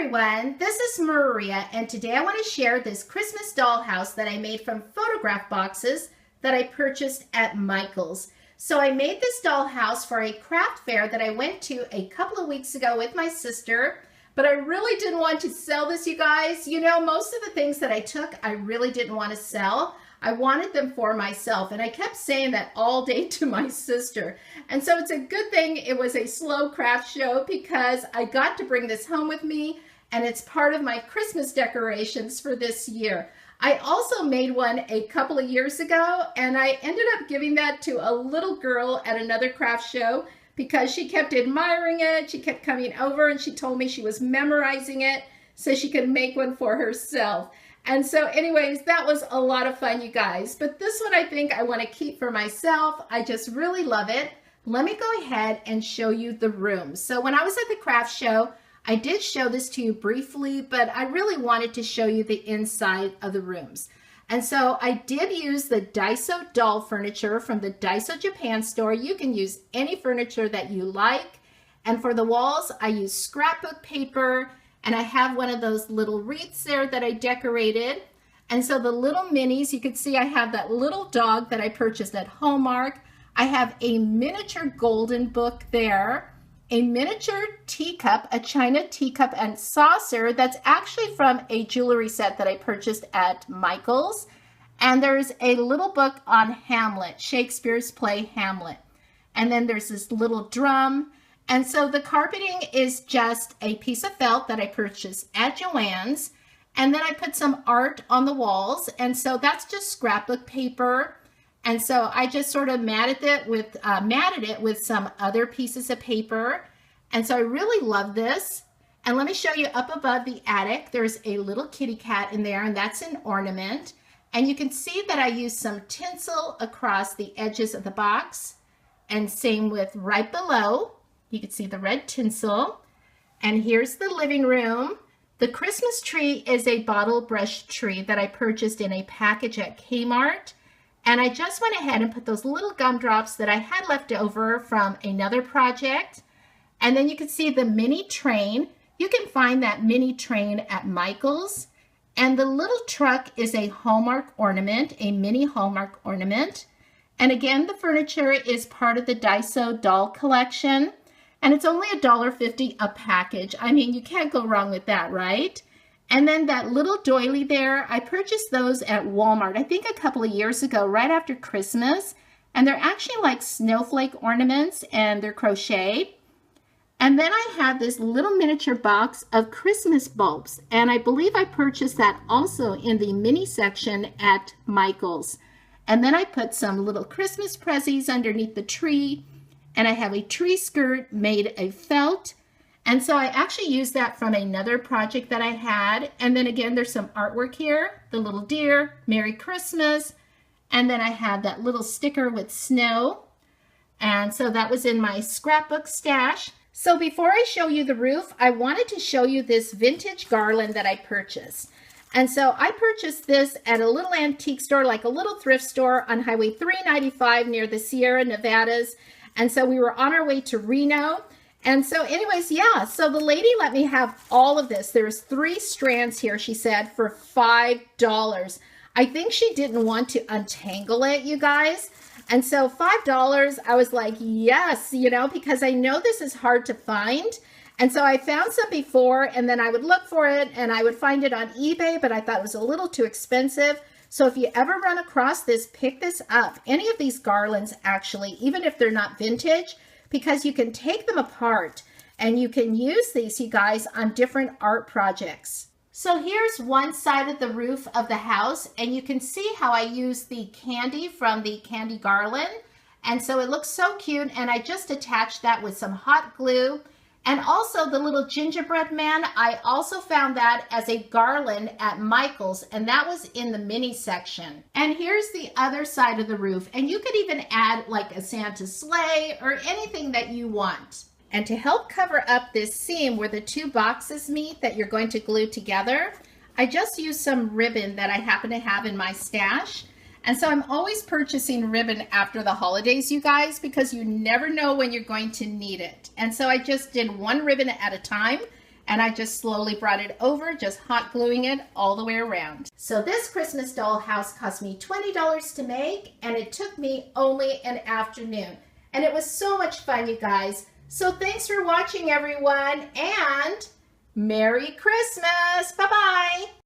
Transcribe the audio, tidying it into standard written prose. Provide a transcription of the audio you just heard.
everyone, this is Maria, and today I want to share this Christmas dollhouse that I made from photograph boxes that I purchased at Michael's. So I made this dollhouse for a craft fair that I went to a couple of weeks ago with my sister, but I really didn't want to sell this, you guys. You know, most of the things that I took, I really didn't want to sell. I wanted them for myself, and I kept saying that all day to my sister. And so it's a good thing it was a slow craft show because I got to bring this home with me, and it's part of my Christmas decorations for this year. I also made one a couple of years ago, and I ended up giving that to a little girl at another craft show because she kept admiring it. She kept coming over, and she told me she was memorizing it so she could make one for herself. And so anyways, that was a lot of fun, you guys. But this one I think I want to keep for myself. I just really love it. Let me go ahead and show you the room. So when I was at the craft show, I did show this to you briefly, but I really wanted to show you the inside of the rooms. And so I did use the Daiso doll furniture from the Daiso Japan store. You can use any furniture that you like. And for the walls, I used scrapbook paper, and I have one of those little wreaths there that I decorated. And so the little minis, you can see I have that little dog that I purchased at Hallmark. I have a miniature golden book there, a miniature teacup, a china teacup and saucer that's actually from a jewelry set that I purchased at Michael's. And there's a little book on Hamlet, Shakespeare's play Hamlet. And then there's this little drum. And so the carpeting is just a piece of felt that I purchased at Joann's. And then I put some art on the walls. And so that's just scrapbook paper. And so I just sort of matted it with some other pieces of paper. And so I really love this. And let me show you up above the attic. There's a little kitty cat in there, and that's an ornament. And you can see that I used some tinsel across the edges of the box. And same with right below. You can see the red tinsel. And here's the living room. The Christmas tree is a bottle brush tree that I purchased in a package at Kmart. And I just went ahead and put those little gumdrops that I had left over from another project. And then you can see the mini train. You can find that mini train at Michael's. And the little truck is a Hallmark ornament, a mini Hallmark ornament. And again, the furniture is part of the Daiso doll collection. And it's only $1.50 a package. I mean, you can't go wrong with that, right? And then that little doily there, I purchased those at Walmart, I think a couple of years ago, right after Christmas. And they're actually like snowflake ornaments, and they're crochet. And then I have this little miniature box of Christmas bulbs. And I believe I purchased that also in the mini section at Michael's. And then I put some little Christmas prezzies underneath the tree. And I have a tree skirt made of felt. And so I actually used that from another project that I had. And then again, there's some artwork here. The little deer, Merry Christmas. And then I have that little sticker with snow. And so that was in my scrapbook stash. So before I show you the roof, I wanted to show you this vintage garland that I purchased. And so I purchased this at a little antique store, like a little thrift store on Highway 395 near the Sierra Nevadas. And so we were on our way to Reno. And so anyways, yeah, so the lady let me have all of this. There's 3 strands here, she said, for $5. I think she didn't want to untangle it, you guys. And so $5, I was like, yes, you know, because I know this is hard to find. And so I found some before, and then I would look for it, and I would find it on eBay, but I thought it was a little too expensive. So if you ever run across this, pick this up. Any of these garlands, actually, even if they're not vintage, because you can take them apart and you can use these, you guys, on different art projects. So here's one side of the roof of the house, and you can see how I use the candy from the candy garland. And so it looks so cute, and I just attached that with some hot glue. And also the little gingerbread man, I also found that as a garland at Michael's, and that was in the mini section. And here's the other side of the roof, and you could even add like a Santa sleigh or anything that you want. And to help cover up this seam where the 2 boxes meet that you're going to glue together, I just used some ribbon that I happen to have in my stash. And so I'm always purchasing ribbon after the holidays, you guys, because you never know when you're going to need it. And so I just did one ribbon at a time. and I just slowly brought it over, just hot gluing it all the way around. So this Christmas dollhouse cost me $20 to make, and it took me only an afternoon. And it was so much fun, you guys. So thanks for watching, everyone, and Merry Christmas! Bye-bye!